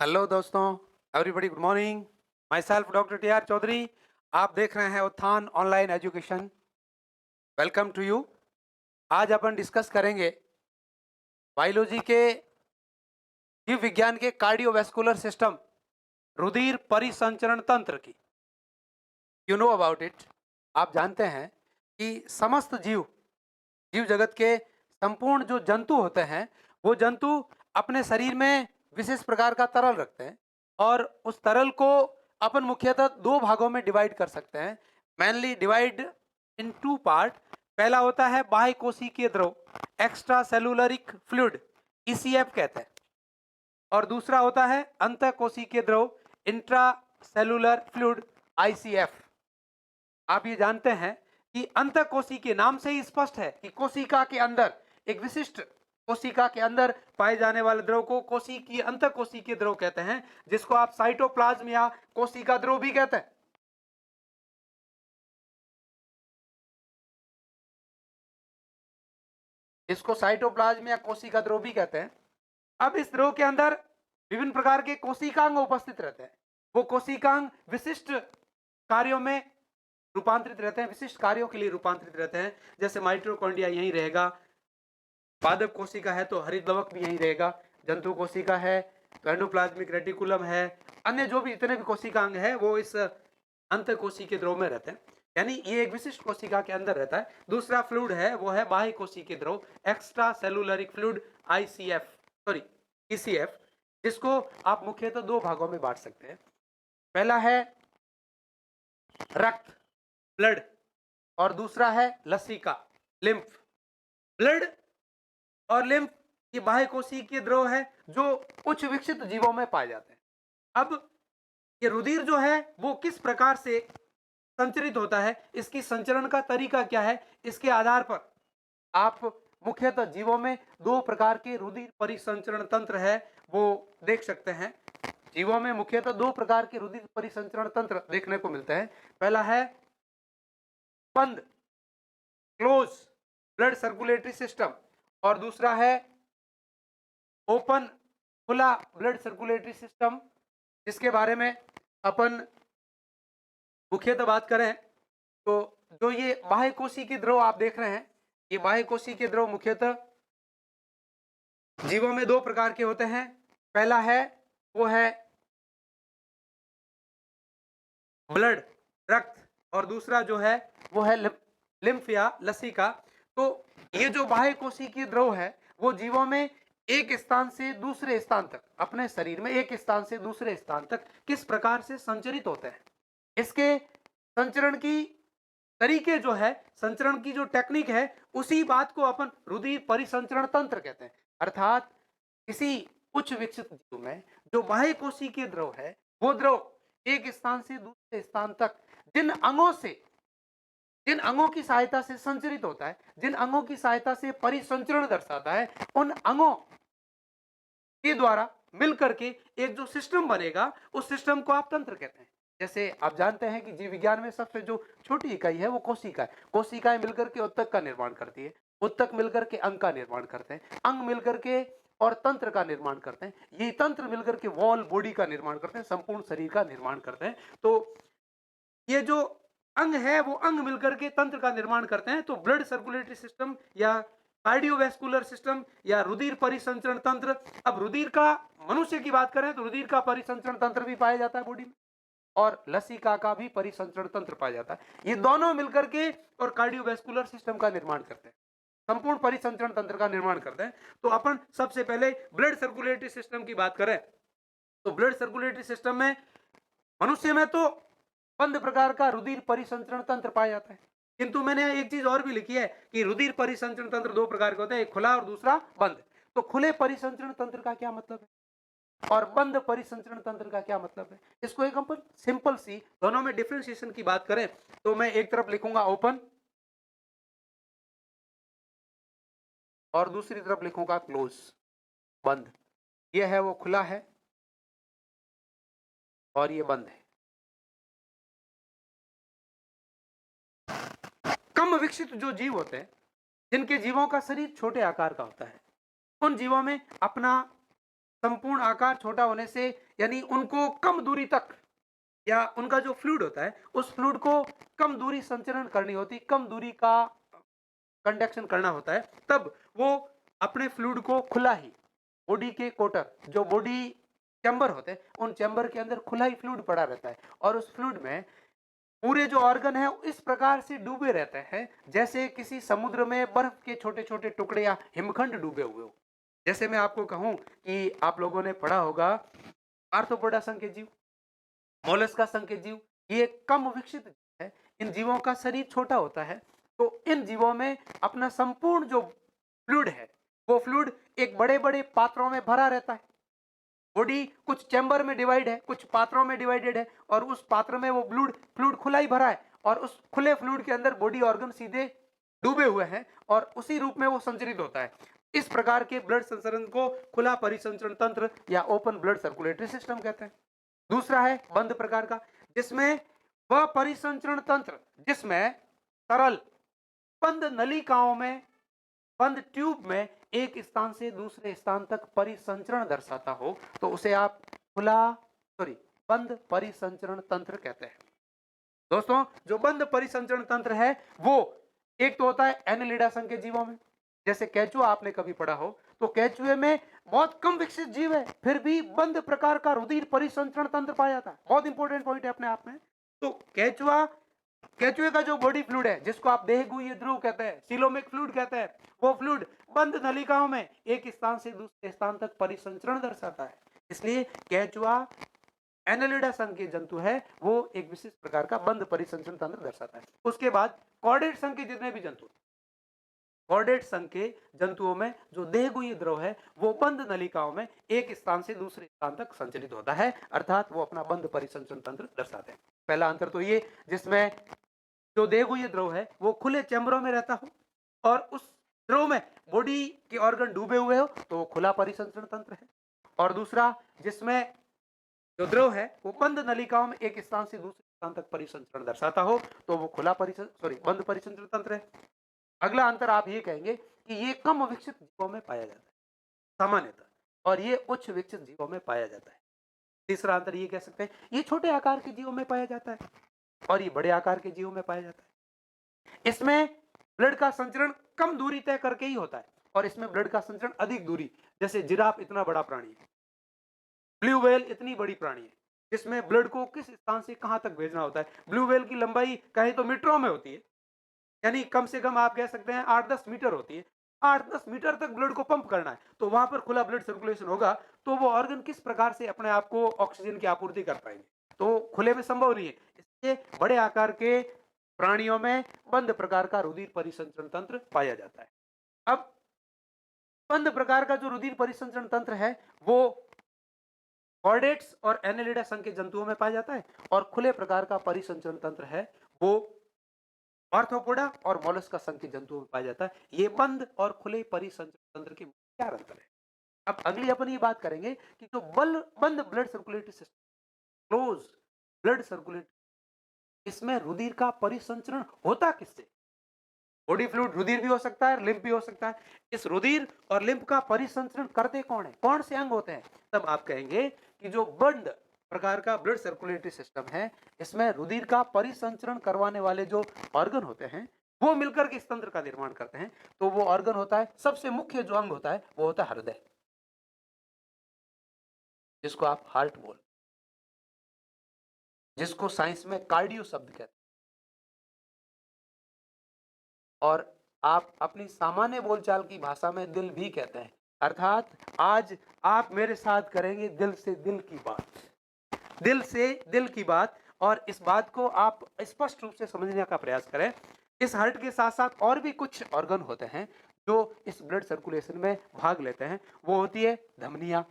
Hello दोस्तों, everybody good morning. Myself doctor T R Chaudhary. आप देख रहे हैं Utthan online education. Welcome to you. आज अपन डिस्कस करेंगे बायोलॉजी के जीव विज्ञान के कार्डियोवैस्कुलर सिस्टम, रुधिर परिसंचरण तंत्र की। You know about it. आप जानते हैं कि समस्त जीव जीव जगत के संपूर्ण जो जंतु होते हैं, वो जंतु अपने शरीर में विशेष प्रकार का तरल रखते हैं, और उस तरल को अपन मुख्यतः दो भागों में डिवाइड कर सकते हैं। Mainly divide in two part. पहला होता है बाह्य कोशिकीय द्रव, एक्स्ट्रा सेलुलरिक फ्लूइड, ईसीएफ कहते हैं, और दूसरा होता है अंतः कोशिकीय द्रव, इंट्रा सेलुलर फ्लूइड, आईसीएफ। आप ये जानते हैं कि अंतःकोशिकीय के नाम से ही स्पष्ट है कि कोशिका के अंदर एक विशिष्ट कोशिका के अंदर पाए जाने वाले द्रव को कोशिकीय अंतःकोशिकीय द्रव कहते हैं, जिसको आप साइटोप्लाज्म या कोशिका द्रव भी कहते हैं। इसको साइटोप्लाज्म या कोशिका द्रव भी कहते हैं। अब इस द्रव के अंदर विभिन्न प्रकार के कोशिकांग उपस्थित रहते हैं। वो कोशिकांग विशिष्ट कार्यों में रूपांतरित रहते हैं, विशिष्ट कार्यों के लिए रूपांतरित रहते हैं। जैसे माइटोकॉन्ड्रिया यहीं रहेगा, पादप कोशिका है तो हरितलवक भी यहीं रहेगा, जंतु कोशिका है तो एंडोप्लाज्मिक रेटिकुलम है, अन्य जो भी इतने भी कोशिकांग है वो इस अंतर कोशिकीय द्रव में रहते हैं। यानी ये एक विशिष्ट कोशिका के अंदर रहता है। दूसरा फ्लूइड है वो है बाह्य कोशिकीय द्रव, extra cellular fluid, ICF, sorry ECF, जिसको आप मुख्यतः दो भागों में बांट सकते हैं। पहला है रक्त, ब्लड, और दूसरा है लसिका, लिम्फ। ब्लड और लिम्फ ये बाह्य कोशिकीय द्रव है जो उच्च विकसित जीवों में पाए जाते हैं। अब ये रुधिर जो है वो किस प्रकार से संचरित होता है, इसकी संचरण का तरीका क्या है, इसके आधार पर आप मुख्यतः जीवों में दो प्रकार के रुधिर परिसंचरण तंत्र है वो देख सकते हैं। जीवों में मुख्यतः दो प्रकार के रुधिर परिसंचरण तंत्र देखने को मिलते हैं। पहला है बंद, क्लोज ब्लड सर्कुलेटरी सिस्टम, और दूसरा है ओपन, खुला ब्लड सर्कुलेटरी सिस्टम, जिसके बारे में अपन मुख्यतः बात करें तो जो ये बाह्य कोशिकीय द्रव आप देख रहे हैं, ये बाह्य कोशिकीय द्रव मुख्यतः जीवों में दो प्रकार के होते हैं। पहला है वो है ब्लड, रक्त, और दूसरा जो है वो है लिम्फ या लसिका। तो ये जो बाह्य कोशिकीय द्रव है वो जीवों में एक स्थान से दूसरे स्थान तक, अपने शरीर में एक स्थान से दूसरे स्थान तक किस प्रकार से संचरित होते हैं, इसके संचरण की तरीके जो है, संचरण की जो टेक्निक है, उसी बात को अपन रुधिर परिसंचरण तंत्र कहते हैं। अर्थात किसी उच्च विकसित जीव में जो बाह्य कोशिकीय द्रव है, वो द्रव एक स्थान से दूसरे स्थान तक जिन अंगों की सहायता से संचरित होता है, जिन अंगों की सहायता से परिसंचरण दर्शाता है, उन अंगों के द्वारा मिलकर के एक जो सिस्टम बनेगा, उस सिस्टम को आप तंत्र कहते हैं। जैसे आप जानते हैं कि जीव विज्ञान में सबसे जो छोटी इकाई है वो कोशिका है। कोशिकाएं मिलकर के उत्तक का निर्माण करती है, उत्तक मिलकर के अंग का निर्माण करते हैं, अंग मिलकर के और तंत्र का निर्माण करते हैं, ये तंत्र मिलकर के वॉल बॉडी का निर्माण करते हैं, संपूर्ण शरीर का निर्माण करते हैं। तो ये जो अंग है वो अंग मिलकर के तंत्र का निर्माण करते हैं। तो ब्लड सर्कुलेटरी सिस्टम या कार्डियोवैस्कुलर सिस्टम या रुधिर परिसंचरण तंत्र। अब रुधिर का, मनुष्य की बात करें तो रुधिर का परिसंचरण तंत्र भी पाया जाता है बॉडी में, और लसिका का भी परिसंचरण तंत्र पाया जाता है। ये दोनों मिलकर के और कार्डियोवैस्कुलर सिस्टम का निर्माण करते हैं, संपूर्ण परिसंचरण तंत्र का निर्माण करते हैं। तो अपन सबसे पहले ब्लड सर्कुलेटरी सिस्टम की बात करें तो ब्लड सर्कुलेटरी सिस्टम में मनुष्य में तो बंद प्रकार का रुधिर परिसंचरण तंत्र पाया जाता है, किंतु मैंने एक चीज और भी लिखी है कि रुधिर परिसंचरण तंत्र दो प्रकार के होते हैं, एक खुला और दूसरा बंद। तो खुले परिसंचरण तंत्र का क्या मतलब है और बंद परिसंचरण तंत्र का क्या मतलब है, इसको एक अपन सिंपल सी दोनों में डिफरेंशिएशन की बात करें तो मैं एक तरफ लिखूंगा ओपन और दूसरी तरफ लिखूंगा क्लोज, बंद। ये है वो खुला है और ये बंद है। कम विकसित जो जीव होते हैं, जिनके जीवों का शरीर छोटे आकार का होता है, उन जीवों में अपना संपूर्ण आकार छोटा होने से, यानी उनको कम दूरी तक, या उनका जो फ्लूइड होता है उस फ्लूइड को कम दूरी संचरण करनी होती, कम दूरी का कंडक्शन करना होता है, तब वो अपने फ्लूइड को खुला ही, बॉडी के कोटर, जो बॉडी चैम्बर होते हैं, उन चैम्बर के अंदर खुला ही फ्लूइड पड़ा रहता है, और उस फ्लूइड में पूरे जो ऑर्गन है इस प्रकार से डूबे रहते हैं जैसे किसी समुद्र में बर्फ के छोटे छोटे टुकड़े या हिमखंड डूबे हुए हो। जैसे मैं आपको कहूं कि आप लोगों ने पढ़ा होगा आर्थ्रोपोडा संघ के जीव, मोलस्का संघ के जीव, ये कम विकसित जीव है। इन जीवों का शरीर छोटा होता है, तो इन जीवों में अपना संपूर्ण जो फ्लूइड है, वो फ्लूइड एक बड़े बड़े पात्रों में भरा रहता है। बॉडी कुछ चैम्बर में डिवाइड है, कुछ पात्रों में डिवाइडेड है, और उस पात्र में वो फ्लूइड फ्लूइड खुला ही भरा है, और उस खुले फ्लूइड के अंदर बॉडी ऑर्गन सीधे डूबे हुए हैं, और उसी रूप में वो संचरित होता है। इस प्रकार के ब्लड संचरण को खुला परिसंचरण तंत्र या ओपन ब्लड सर्कुलेटरी सिस्टम कहते हैं। दूसरा है बंद प्रकार का, जिसमें वह परिसंचरण तंत्र जिसमें तरल बंद नलिकाओं में, बंद ट्यूब में एक स्थान से दूसरे स्थान तक परिसंचरण दर्शाता हो, तो उसे आप खुला बंद परिसंचरण तंत्र कहते हैं। दोस्तों, जो बंद परिसंचरण तंत्र है वो एक तो होता है एनेलिडा संघ के जीवों में, जैसे केचुआ आपने कभी पढ़ा हो, तो केचुए में बहुत कम विकसित जीव है, फिर भी बंद प्रकार का रुधिर परिसंचरण तंत्र पाया जाता है। बहुत इंपॉर्टेंट पॉइंट है अपने आप में। तो केचुए का जो बॉडी फ्लूइड है, जिसको आप देहगुह्य ध्रुव कहते हैं, सीलोमिक फ्लूइड कहते हैं, वो फ्लूइड बंद नलिकाओं में एक स्थान से दूसरे स्थान तक परिसंचरण दर्शाता है। इसलिए केचुआ एनेलिडा संघ के जंतु है, वो एक विशिष्ट प्रकार का बंद परिसंचरण तंत्र दर्शाता है। उसके बाद कॉर्डेट संघ के जितने भी जंतु, कॉर्डेट संघ के जंतुओं में जो देहगुह्य द्रव है वो बंद नलिकाओं में एक स्थान से दूसरे स्थान तक संचलित होता है, अर्थात वो अपना बंद परिसंचरण तंत्र दर्शाते हैं। पहला अंतर तो ये, जिसमें जो देहगुह्य द्रव है वो खुले चैम्बरों में रहता हो, और उस द्रव में बॉडी के ऑर्गन डूबे हुए हो, तो वो खुला परिसंचरण तंत्र है। और दूसरा, जिसमें जो द्रव है वो बंद नलिकाओं में एक स्थान से दूसरे स्थान तक परिसंचरण दर्शाता हो, तो वो बंद परिसंचरण तंत्र है। अगला अंतर आप ये कहेंगे कि ये कम विकसित जीवों में पाया जाता है सामान्यतः, और ये उच्च विकसित जीवों में पाया जाता है। तीसरा अंतर ये कह सकते हैं, ये छोटे आकार के जीवों में पाया जाता है और ये बड़े आकार के जीवों में पाया जाता है। इसमें ब्लड का संचरण कम दूरी तय करके ही होता है, और इसमें ब्लड का संचरण अधिक दूरी, जैसे जिराफ इतना बड़ा प्राणी है, ब्लू व्हेल इतनी बड़ी प्राणी है, जिसमें ब्लड को किस स्थान से कहां तक भेजना होता है। ब्लू व्हेल की लंबाई कहे तो मीटरों में होती है, यानी कम से कम आप कह सकते हैं 8-10 मीटर होती है। 8-10 मीटर तक ब्लड को पंप करना है, तो वहां पर खुला ब्लड सर्कुलेशन होगा, तो वो ऑर्गन किस प्रकार से अपने आप को ऑक्सीजन की आपूर्ति कर पाएंगे, तो खुले में संभव नहीं है। इसलिए बड़े आकार के प्राणियों में बंद प्रकार का रुधिर परिसंचरण तंत्र पाया जाता है। अब बंद प्रकार का जो रुधिर परिसंचरण तंत्र है वो कॉर्डेट्स और एनेलिडा संघ के जंतुओं में पाया जाता है, और खुले प्रकार का परिसंचरण तंत्र है वो आर्थ्रोपोडा और मोलस्का संघ के जंतुओं में पाया जाता है। ये बंद और खुले परिसंचरण तंत्र के क्या अंतर है। अब अगली अपन ये बात करेंगे कि जो बंद blood circulatory system, close blood circulatory, इसमें रुधिर का परिसंचरण होता किससे। बॉडी फ्लूइड रुधिर भी हो सकता है, लिम्फ भी हो सकता है। इस रुधिर और लिम्फ का परिसंचरण करते कौन है, कौन से अंग होते हैं, तब आप कहेंगे कि जो बंद प्रकार का ब्लड सर्कुलेटरी सिस्टम है, इसमें रुधिर का परिसंचरण करवाने वाले जो ऑर्गन होते हैं वो मिलकर के इस तंत्र का निर्माण करते हैं। तो वो ऑर्गन होता है, सबसे मुख्य जो अंग होता है वो होता है हृदय, जिसको आप हार्ट बोल, जिसको साइंस में कार्डियो शब्द कहते हैं, और आप अपनी सामान्य बोलचाल की भाषा में दिल भी कहते हैं। अर्थात आज आप मेरे साथ करेंगे दिल से दिल की बात, दिल से दिल की बात, और इस बात को आप स्पष्ट रूप से समझने का प्रयास करें। इस हार्ट के साथ साथ और भी कुछ ऑर्गन होते हैं जो इस ब्लड सर्कुलेशन में भाग लेते हैं। वो होती है धमनियां,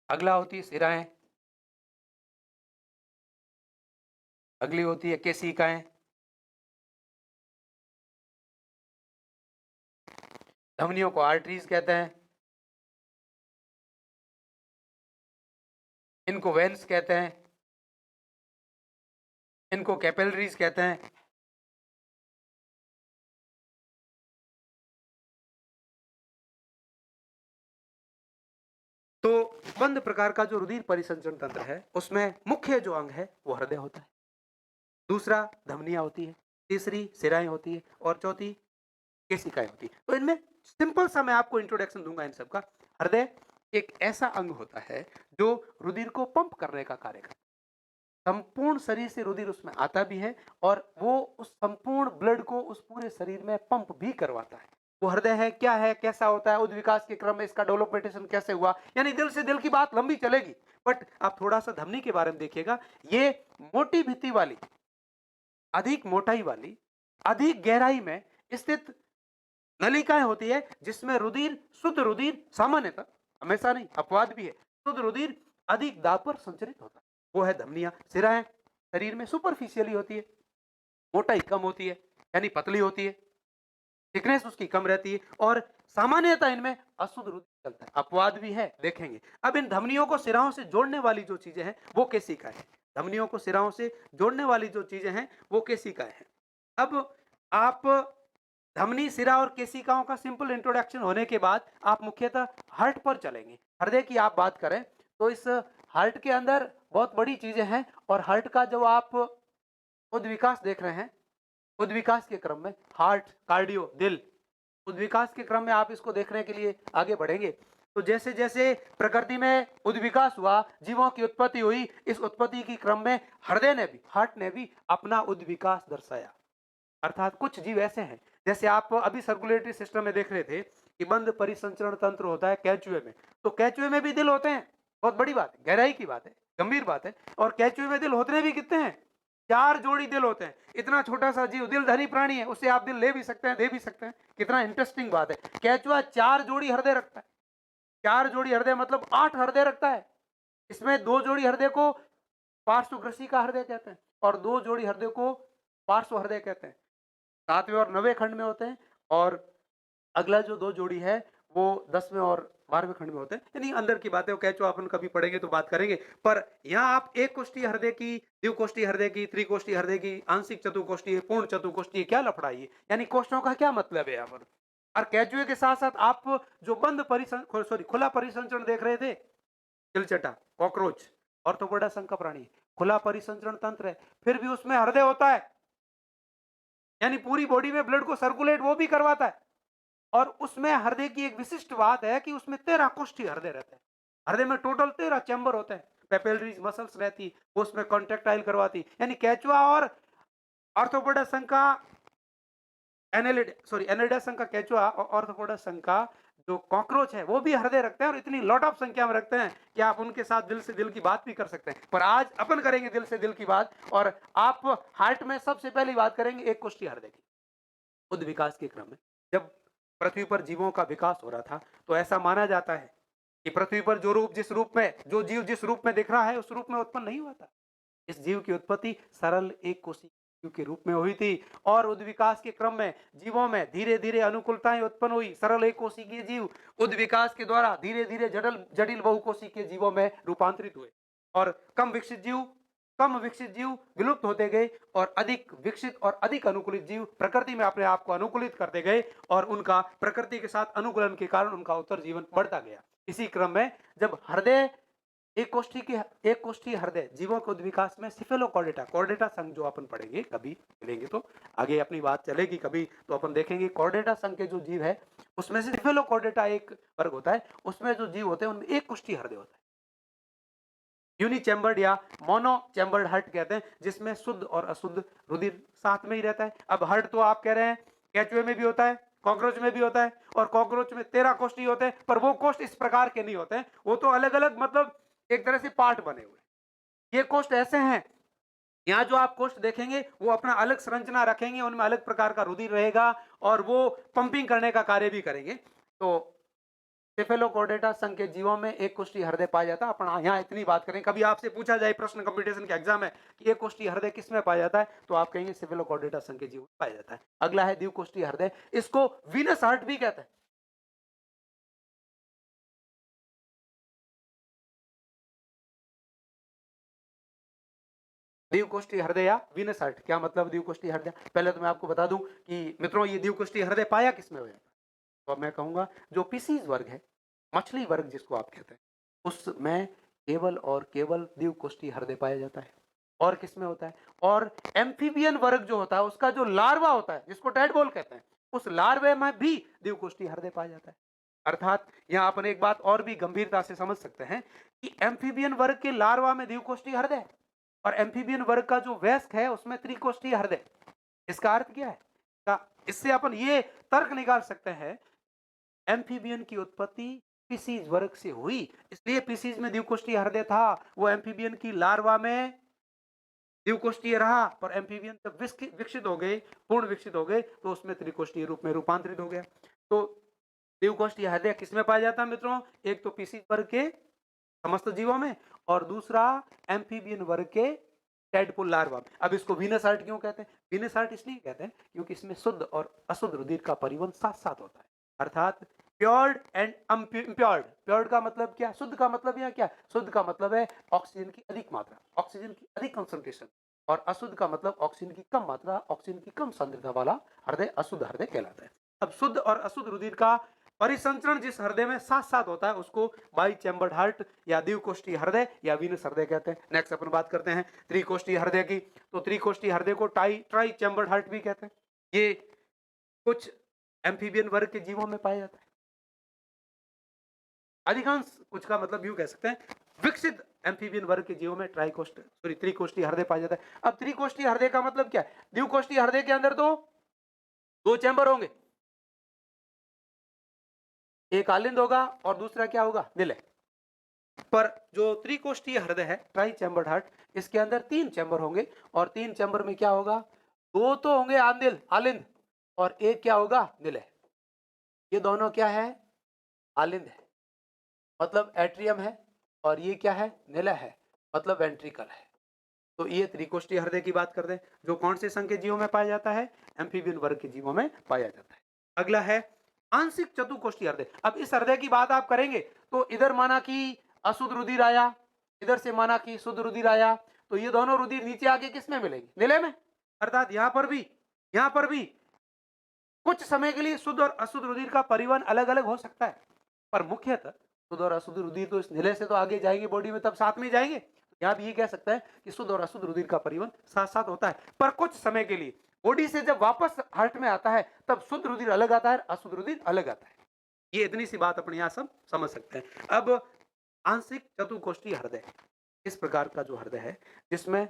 अगला होती है सिराएं, अगली होती है केशिकाएं, धमनियों को आर्टरीज कहते हैं, इनको वेन्स कहते हैं, इनको कैपिलरीज कहते हैं, तो बंद प्रकार का जो रुधिर परिसंचरण तंत्र है उसमें मुख्य जो अंग है वो हृदय होता है, दूसरा धमनियां होती है, तीसरी सिराएं होती है और चौथी केशिकाएं होती है। तो इनमें सिंपल सा मैं आपको इंट्रोडक्शन दूंगा इन सबका। हृदय एक ऐसा अंग होता है जो रुधिर को पंप करने का कार्य करता है। संपूर्ण शरीर से रुधिर उसमें आता भी है और वो उस संपूर्ण ब्लड को उस पूरे शरीर में पंप भी करवाता है। वो हृदय है, क्या है, कैसा होता है, उद्विकास के क्रम में इसका डेवलपमेंटेशन कैसे हुआ, यानी दिल से दिल की बात लंबी चलेगी, बट आप थोड़ा सा धमनी के बारे में देखिएगा। ये मोटी भित्ति वाली, अधिक मोटाई वाली, अधिक गहराई में स्थित नलिकाएं होती है जिसमें रुधिर, शुद्ध रुधिर, सामान्यतः, हमेशा नहीं, अपवाद भी है, शुद्ध रुधिर अधिक दाब पर संचरित होता है, वो है धमनियां। सिराएं शरीर में सुपरफिशियली होती है, मोटाई कम होती है, यानी पतली होती है, थिकनेस उसकी कम रहती है और सामान्यतः इनमें अशुद्ध रुधिर चलता है, अपवाद भी है, देखेंगे। अब इन धमनियों को सिराओं से जोड़ने वाली जो चीजें हैं वो केशिकाएं हैं। धमनियों को सिराओं से जोड़ने वाली जो चीजें हैं वो केशिकाएं हैं। अब आप धमनी, सिरा और केशिकाओं का सिंपल इंट्रोडक्शन होने के बाद आप मुख्यतः हार्ट पर चलेंगे। हृदय की आप बात करें तो इस हार्ट के अंदर बहुत बड़ी चीजें हैं और हार्ट का जो आप उद्विकास देख रहे हैं, उद्विकास के क्रम में हार्ट, कार्डियो, दिल, उद्विकास के क्रम में आप इसको देखने के लिए आगे बढ़ेंगे तो जैसे जैसे प्रकृति में उद्विकास हुआ, जीवों की उत्पत्ति हुई, इस उत्पत्ति की क्रम में हृदय ने भी, हार्ट ने भी अपना उद्विकास दर्शाया। अर्थात कुछ जीव ऐसे हैं, जैसे आप अभी सर्कुलेटरी सिस्टम में देख रहे थे कि बंद परिसंचरण तंत्र होता है केंचुए में, तो केंचुए में भी दिल होते हैं, बहुत बड़ी बात है, गहराई की बात है, गंभीर बात है। और केंचुए में दिल होते भी कितने हैं, 4 जोड़ी दिल होते हैं। इतना छोटा सा जीव, दिलधारी प्राणी है, उससे आप दिल ले भी सकते हैं, दे भी सकते हैं। कितना इंटरेस्टिंग बात है। केंचुआ 4 जोड़ी हृदय रखता है, 4 जोड़ी हृदय मतलब 8 हृदय रखता है। इसमें 2 जोड़ी हृदय को पार्श्वग्रसी का हृदय कहते हैं और 2 जोड़ी हृदय को पार्श्व हृदय कहते हैं। 7वें और 9वें खंड में होते हैं और अगला जो 2 जोड़ी है वो 10वें और 12वें खंड में होते हैं। यानी अंदर की बातें केंचुआ अपन कभी पढ़ेंगे तो बात करेंगे, पर यहाँ आप एक कोष्ठीय हृदय की, द्विकोष्ठीय हृदय की, त्रिकोष्ठीय हृदय की, आंशिक चतुकोष्ठीय, पूर्ण चतुकोष्ठीय, क्या लफड़ा है, यानी कोष्ठों का क्या मतलब है यहाँ पर। और केंचुए के साथ साथ आप जो बंद खुला परिसंचरण देख रहे थे, चिलचटा, कॉकरोच, ऑर्थोपोडा संघ का प्राणी, खुला परिसंचरण तंत्र है, फिर भी उसमें हृदय होता है, यानी पूरी बॉडी में ब्लड को सर्कुलेट वो भी करवाता है। और उसमें हृदय की एक विशिष्ट बात है कि उसमें 13 कोष्ठीय हृदय रहते हैं। हृदय में टोटल 13 चैम्बर होते हैं, पेपिलरीज मसल्स रहती, वो उसमें कॉन्ट्रेक्टाइल करवाती, यानी केंचुआ और आर्थ्रोपोडा संघ का एनेलिडा संघ का केंचुआ और आर्थ्रोपोडा संघ का जो कॉकरोच है वो भी हृदय रखते हैं और इतनी लॉट ऑफ संख्या में रखते हैं कि आप उनके साथ दिल से दिल की बात भी कर सकते हैं। पर आज अपन करेंगे दिल से दिल की बात और आप हार्ट में सबसे पहली बात करेंगे एक कोष्ठीय हृदय की। उद्विकास के क्रम में जब पृथ्वी पर जीवों का विकास हो रहा था तो ऐसा माना जाता है कि पृथ्वी पर जो जीव जिस रूप में दिख रहा है उस रूप में उत्पन्न नहीं हुआ था। इस जीव की उत्पत्ति सरल एक कोशिकीय जीव के रूप में हुई थी और उद्विकास के क्रम में जीवों में धीरे धीरे अनुकूलताएं उत्पन्न हुई। सरल एक कोशिकीय जीव उद्विकास के द्वारा धीरे धीरे जटिल बहुकोशिकीय जीवों में रूपांतरित हुए और कम विकसित जीव विलुप्त होते गए और अधिक विकसित और अधिक अनुकूलित जीव प्रकृति में अपने आप को अनुकूलित करते गए और उनका प्रकृति के साथ अनुकूलन के कारण उनका उत्तर जीवन बढ़ता गया। इसी क्रम में जब हृदय एक कोष्ठी हृदय जीवों के उद्विकास में कॉर्डेटा संघ जो अपन पढ़ेंगे, कभी मिलेंगे तो आगे अपनी बात चलेगी, कभी तो अपन देखेंगे कॉर्डेटा संघ के जो जीव है उसमें से सिफेलोकॉर्डेटा एक वर्ग होता है, उसमें जो जीव होते हैं उनमें एक कोष्ठी हृदय होता है, यूनिचैम्बर्ड या मोनो चैम्बर्ड हार्ट कहते हैं, जिसमें शुद्ध और अशुद्ध रुधिर साथ में ही रहता है। अब हार्ट तो आप कह रहे हैं केंचुए में भी होता है, कॉकरोच में भी होता है और कॉकरोच में 13 कोष्ठी होते हैं, पर वो कोष्ठ इस प्रकार के नहीं होते हैं, वो तो अलग अलग मतलब एक तरह से पार्ट बने हुए। ये कोष्ठ ऐसे हैं, यहाँ जो आप कोष्ठ देखेंगे वो अपना अलग संरचना रखेंगे, उनमें अलग प्रकार का रुधिर रहेगा और वो पंपिंग करने का कार्य भी करेंगे। तो सेफेलोकॉर्डेटा संघ के जीवों में एक कोष्ठी हृदय पाया जाता है। अपन यहाँ इतनी बात करें, कभी आपसे पूछा जाए प्रश्न कंपटीशन के एग्जाम में कि एक कोष्ठी हृदय किसमें पाया जाता है, तो आप कहेंगे सेफेलोकॉर्डेटा संघ के जीव में पाया जाता है। अगला है द्विकोष्ठी हृदय, इसको वीनस हार्ट भी कहते हैं। द्विकोष्ठी हृदय या वीनस हार्ट, क्या मतलब द्विकोष्ठी हृदय? पहले तो मैं आपको बता दूं कि मित्रों ये द्विकोष्ठी हृदय पाया किसमें हुआ? तो अब मैं कहूंगा जो पीसीज वर्ग है, मछली वर्ग जिसको आप कहते हैं, उसमें केवल और केवल द्विकोष्ठीय हृदय पाया जाता है। और किसमें होता है? और एम्फीबियन वर्ग जो होता है उसका जो लार्वा होता है जिसको टैडपोल कहते हैं, उस लार्वे में भी द्विकोष्ठीय हृदय पाया जाता है। अर्थात यहाँ अपन एक बात और भी गंभीरता से समझ सकते हैं कि एम्फीबियन वर्ग के लार्वा में द्विकोष्ठीय हृदय है और एम्फीबियन वर्ग का जो वयस्क है उसमें त्रिकोष्ठीय हृदय। इसका अर्थ क्या है? इससे अपन ये तर्क निकाल सकते हैं, एम्फीबियन की उत्पत्ति पीसीज वर्ग से हुई, इसलिए पीसीज में द्विकोष्ठीय हृदय था। वो एम्फीबियन की लार्वा में द्विकोष्ठीय रहा, पर एम्फीबियन जब विकसित हो गए, पूर्ण विकसित हो गए, तो उसमें त्रिकोष्ठीय रूप में रूपांतरित हो गया। तो द्विकोष्ठीय हृदय किसमें पाया जाता है मित्रों? एक तो पीसीज वर्ग के समस्त जीवों में और दूसरा एम्फीबियन वर्ग के टेडपोल लार्वा में। अब इसको वीनस हार्ट क्यों कहते हैं? वीनस हार्ट इसलिए कहते हैं क्योंकि इसमें शुद्ध और अशुद्ध रुधिर का परिवहन साथ साथ होता है। अर्थात प्योर्ड एंड इम्प्योर्ड। प्योर्ड का मतलब क्या? शुद्ध का मतलब यह क्या? शुद्ध का मतलब है ऑक्सीजन की अधिक मात्रा, ऑक्सीजन की अधिक कंसंट्रेशन, और अशुद्ध का मतलब ऑक्सीजन की कम मात्रा, ऑक्सीजन की कम सांद्रता वाला हृदय अशुद्ध हृदय कहलाता है। अब शुद्ध और अशुद्ध रुधिर का परिसंचरण जिस हृदय में साथ साथ होता है उसको बाई चैम्बर्ड हार्ट या द्विकोष्ठीय हृदय या वीनस हृदय कहते हैं। नेक्स्ट अपन बात करते हैं त्रिकोष्ठीय हृदय की। तो त्रिकोष्ठीय हृदय को ट्राई चैम्बर्ड हार्ट भी कहते हैं। ये कुछ एम्फीबियन वर्ग के जीवों में पाया जाता है। अधिकांश, कुछ का मतलब यूं कह सकते हैं, विकसित एम्फीबियन वर्ग के जीवों में त्रिकोष्ठीय हृदय पाया जाता है। अब त्रिकोष्ठीय हृदय का मतलब क्या है? द्विकोष्ठीय हृदय के अंदर तो दो चैम्बर होंगे, एक आलिंद होगा और दूसरा क्या होगा? निलय। पर जो त्रिकोष्ठीय हृदय है, ट्राई चैम्बर्ड हार्ट, इसके अंदर तीन चैम्बर होंगे और तीन चैम्बर में क्या होगा? दो तो होंगे आलिंद और एक क्या होगा? निलय। ये दोनों क्या है? आलिंद है, मतलब एट्रियम है, और ये क्या है? निलय है, मतलब वेंट्रिकल है। तो ये त्रिकोष्ठीय हृदय की बात करते हैं, जो कौन से संघ के जीवों में पाया जाता है? एम्फीबियन वर्ग के जीवों में पाया जाता है। अगला है आंशिक चतुकोष्ठीय हृदय। अब इस हृदय की बात आप करेंगे तो इधर माना कि अशुद्ध रुधिर आया, इधर से माना कि शुद्ध रुधिर आया, तो ये दोनों रुधिर नीचे आके किसमें मिलेंगे? निलय में। अर्थात यहां पर भी कुछ समय के लिए शुद्ध और अशुद्ध रुधिर का परिवहन अलग अलग हो सकता है, पर मुख्यतः शुद्ध और अशुद्ध रुधिर तो इस निलय से तो आगे जाएंगे बॉडी में, तब साथ में जाएंगे। यहां भी ये कह सकता है कि शुद्ध और अशुद्ध रुधिर का परिवहन साथ साथ होता है, पर कुछ समय के लिए बॉडी से जब वापस हार्ट में आता है तब शुद्ध रुधिर अलग आता है, अशुद्ध रुधिर अलग आता है। ये इतनी सी बात अपने यहां सब समझ सकते हैं। अब आंशिक चतुकोष्ठीय हृदय इस प्रकार का जो हृदय है जिसमें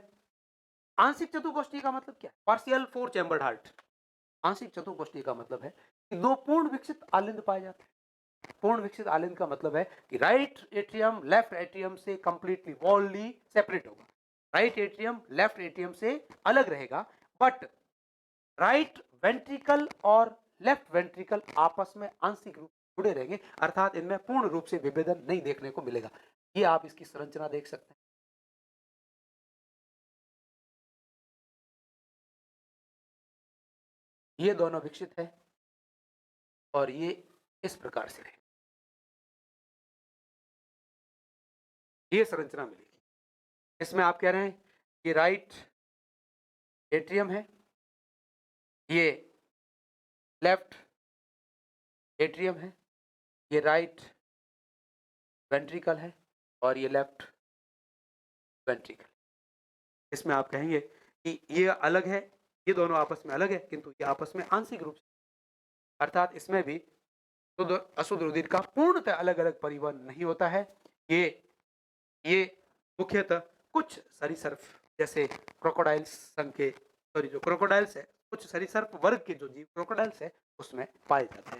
आंशिक चतुकोष्ठीय का मतलब क्या है? Partial four chambered heart. आंशिक चतुकोष्ठीय का मतलब है कि दो पूर्ण विकसित आलिंद पाए जाते हैं। पूर्ण विकसित आलिंद का मतलब है कि राइट एट्रियम लेफ्ट एट्रियम से कंप्लीटली वॉलली सेपरेट होगा, राइट एट्रियम लेफ्ट एट्रियम से अलग रहेगा, बट राइट वेंट्रिकल और लेफ्ट वेंट्रिकल आपस में आंशिक रूप से जुड़े रहेंगे, अर्थात इनमें पूर्ण रूप से विभेदन नहीं देखने को मिलेगा। ये आप इसकी संरचना देख सकते हैं। ये दोनों विकसित है और ये इस प्रकार से है, ये संरचना मिलेगी। इसमें आप कह रहे हैं कि राइट एट्रियम है, ये लेफ्ट एट्रियम है, ये राइट वेंट्रिकल है और ये लेफ्ट वेंट्रिकल। इसमें आप कहेंगे कि ये अलग है, ये दोनों आपस में अलग है, किंतु ये आपस में आंशिक रूप से, अर्थात इसमें भी शुद्ध अशुद्ध रुधिर का पूर्णतः अलग अलग परिवहन नहीं होता है। ये ये मुख्यतः कुछ सरीसृप जैसे क्रोकोडाइल्स संघ के, सॉरी जो क्रोकोडाइल्स है, कुछ सरीसृप वर्ग के जो जीव क्रोकोडाइल्स है उसमें पाए जाते हैं।